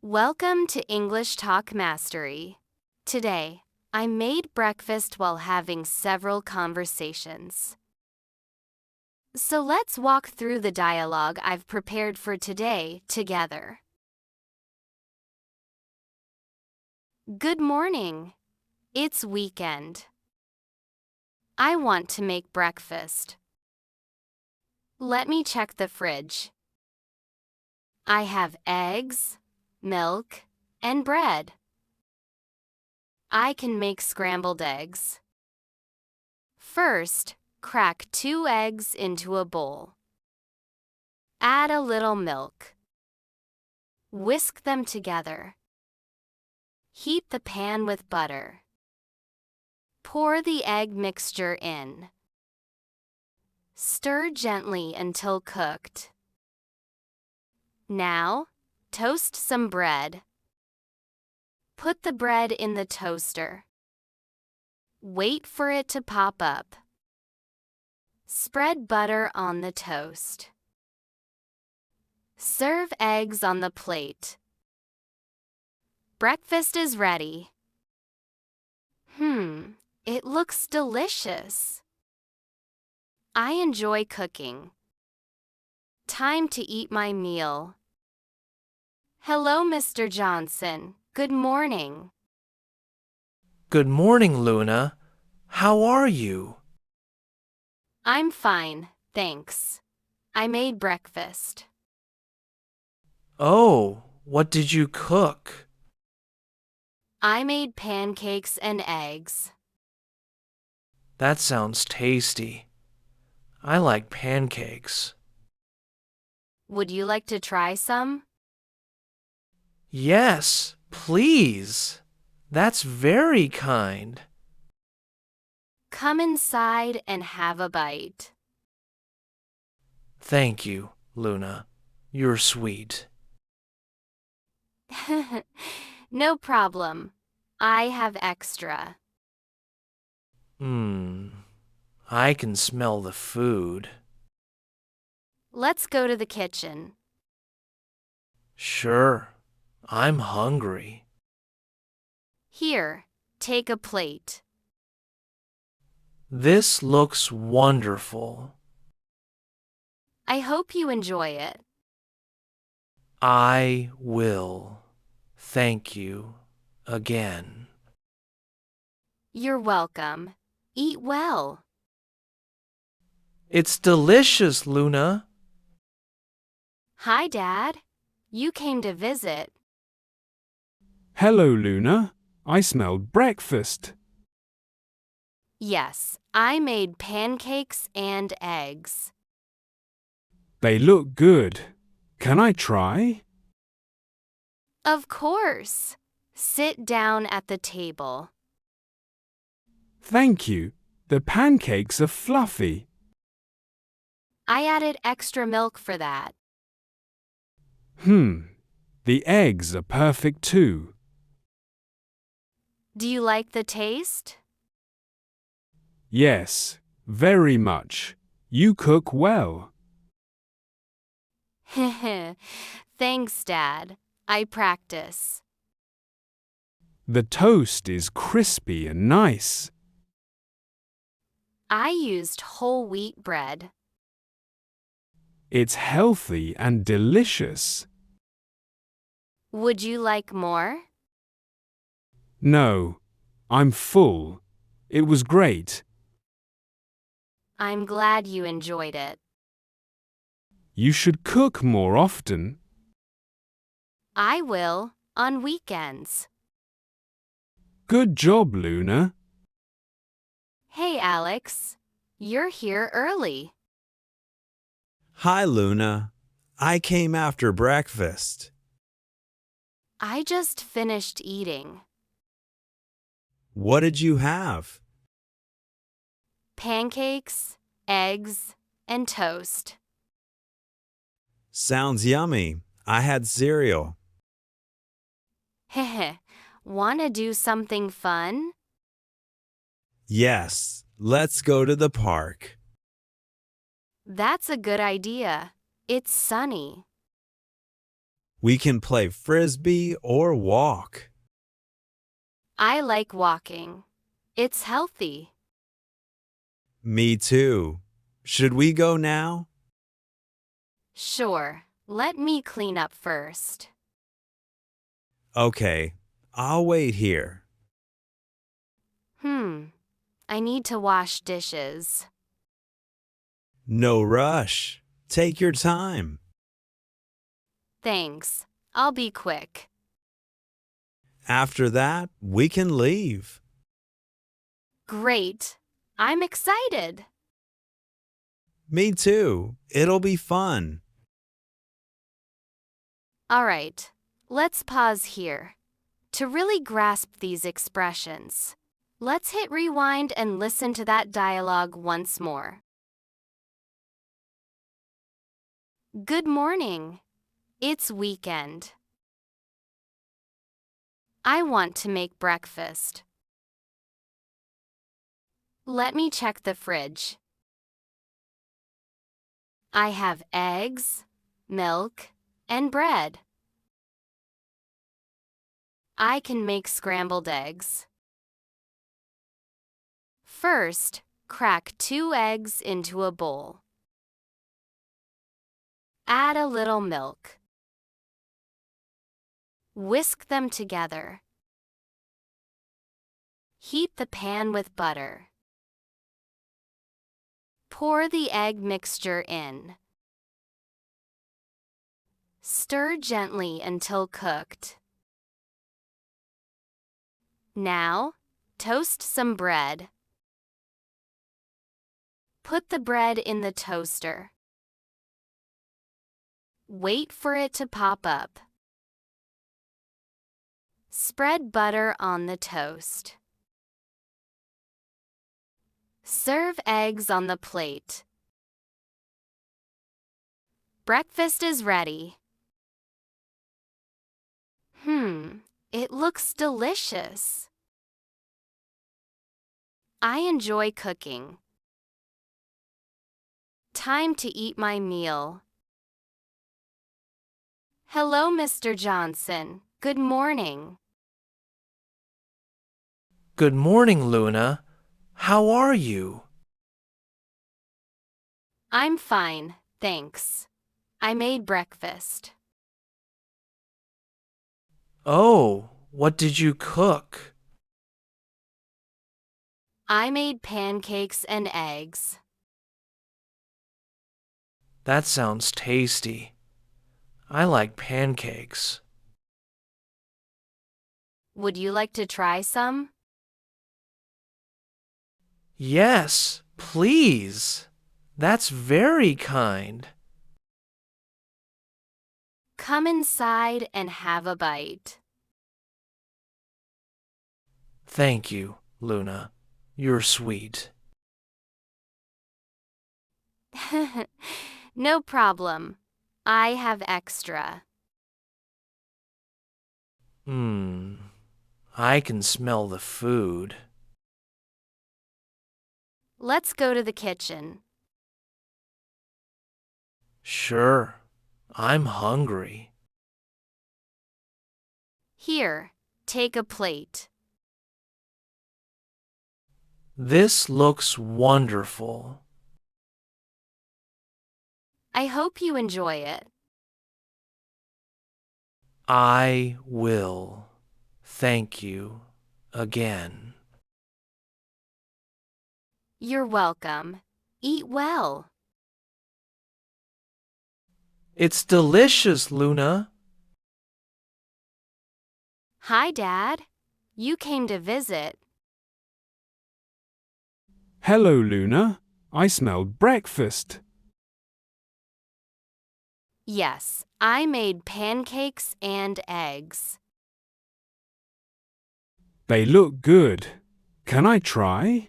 Welcome to English Talk Mastery. Today, I made breakfast while having several conversations. So let's walk through the dialogue I've prepared for today together. Good morning. It's weekend. I want to make breakfast. Let me check the fridge. I have eggs, milk, and bread. I can make scrambled eggs. First, crack 2 eggs into a bowl. Add a little milk. Whisk them together. Heat the pan with butter. Pour the egg mixture in. Stir gently until cooked. Now, toast some bread. Put the bread in the toaster. Wait for it to pop up. Spread butter on the toast. Serve eggs on the plate. Breakfast is ready. It looks delicious. I enjoy cooking. Time to eat my meal. Hello, Mr. Johnson. Good morning. Good morning, Luna. How are you? I'm fine, thanks. I made breakfast. Oh, what did you cook? I made pancakes and eggs. That sounds tasty. I like pancakes. Would you like to try some? Yes, please. That's very kind. Come inside and have a bite. Thank you, Luna. You're sweet. No problem. I have extra. I can smell the food. Let's go to the kitchen. Sure, I'm hungry. Here, take a plate. This looks wonderful. I hope you enjoy it. I will. Thank you again. You're welcome. Eat well. It's delicious, Luna. Hi, Dad. You came to visit. Hello, Luna. I smelled breakfast. Yes, I made pancakes and eggs. They look good. Can I try? Of course. Sit down at the table. Thank you. The pancakes are fluffy. I added extra milk for that. The eggs are perfect too. Do you like the taste? Yes, very much. You cook well. Thanks, Dad. I practice. The toast is crispy and nice. I used whole wheat bread. It's healthy and delicious. Would you like more? No, I'm full. It was great. I'm glad you enjoyed it. You should cook more often. I will, on weekends. Good job, Luna. Hey, Alex. You're here early. Hi, Luna. I came after breakfast. I just finished eating. What did you have? Pancakes, eggs, and toast. Sounds yummy. I had cereal. Heh. Wanna do something fun? Yes, let's go to the park. That's a good idea. It's sunny. We can play frisbee or walk. I like walking. It's healthy. Me too. Should we go now? Sure, let me clean up first. Okay, I'll wait here. I need to wash dishes. No rush. Take your time. Thanks. I'll be quick. After that, we can leave. Great. I'm excited. Me too. It'll be fun. All right, let's pause here. To really grasp these expressions, let's hit rewind and listen to that dialogue once more. Good morning. It's weekend. I want to make breakfast. Let me check the fridge. I have eggs, milk, and bread. I can make scrambled eggs. First, crack 2 eggs into a bowl. Add a little milk. Whisk them together. Heat the pan with butter. Pour the egg mixture in. Stir gently until cooked. Now, toast some bread. Put the bread in the toaster. Wait for it to pop up. Spread butter on the toast. Serve eggs on the plate. Breakfast is ready. It looks delicious. I enjoy cooking. Time to eat my meal. Hello, Mr. Johnson. Good morning. Good morning, Luna. How are you? I'm fine, thanks. I made breakfast. Oh, what did you cook? I made pancakes and eggs. That sounds tasty. I like pancakes. Would you like to try some? Yes, please. That's very kind. Come inside and have a bite. Thank you, Luna. You're sweet. No problem. I have extra. I can smell the food. Let's go to the kitchen. Sure, I'm hungry. Here, take a plate. This looks wonderful. I hope you enjoy it. I will. Thank you again. You're welcome. Eat well. It's delicious, Luna. Hi, Dad. You came to visit. Hello, Luna. I smelled breakfast. Yes, I made pancakes and eggs. They look good. Can I try?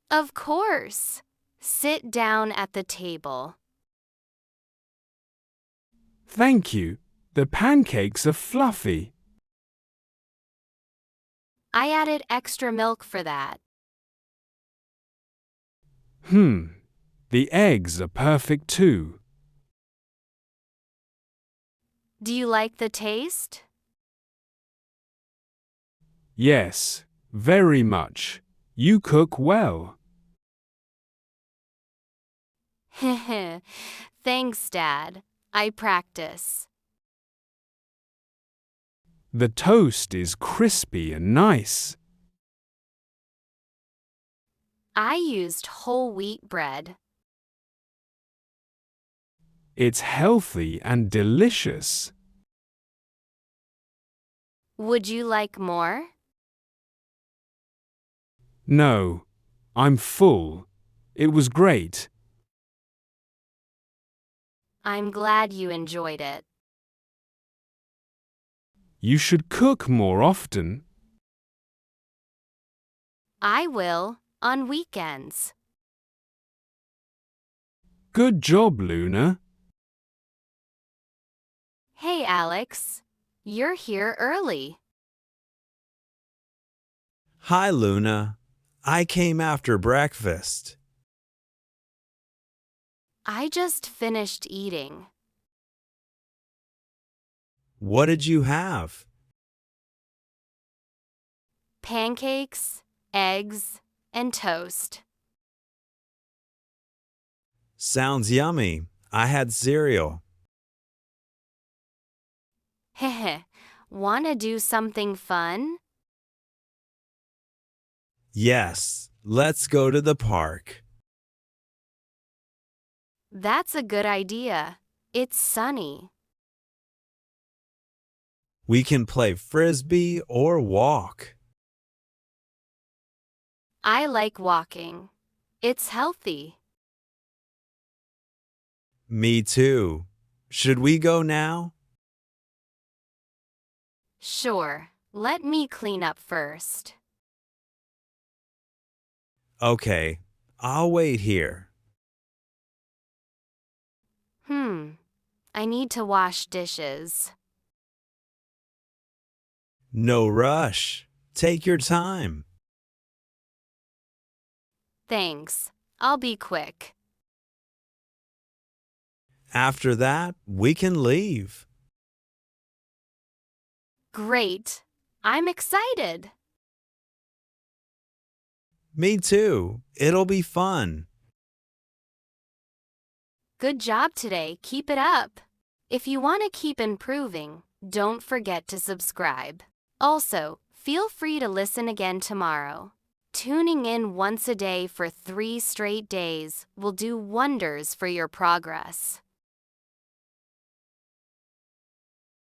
Of course. Sit down at the table. Thank you. The pancakes are fluffy. I added extra milk for that. The eggs are perfect too. Do you like the taste? Yes, very much. You cook well. Heh. Thanks, Dad. I practice. The toast is crispy and nice. I used whole wheat bread. It's healthy and delicious. Would you like more? No, I'm full. It was great. I'm glad you enjoyed it. You should cook more often. I will, on weekends. Good job, Luna. Hey, Alex. You're here early. Hi, Luna. I came after breakfast. I just finished eating. What did you have? Pancakes, eggs, and toast. Sounds yummy. I had cereal. Heh. Wanna do something fun? Yes, let's go to the park. That's a good idea. It's sunny. We can play frisbee or walk. I like walking. It's healthy. Me too. Should we go now? Sure, let me clean up first. Okay, I'll wait here. I need to wash dishes. No rush. Take your time. Thanks. I'll be quick. After that, we can leave. Great. I'm excited. Me too. It'll be fun. Good job today. Keep it up. If you want to keep improving, don't forget to subscribe. Also, feel free to listen again tomorrow. Tuning in once a day for 3 straight days will do wonders for your progress.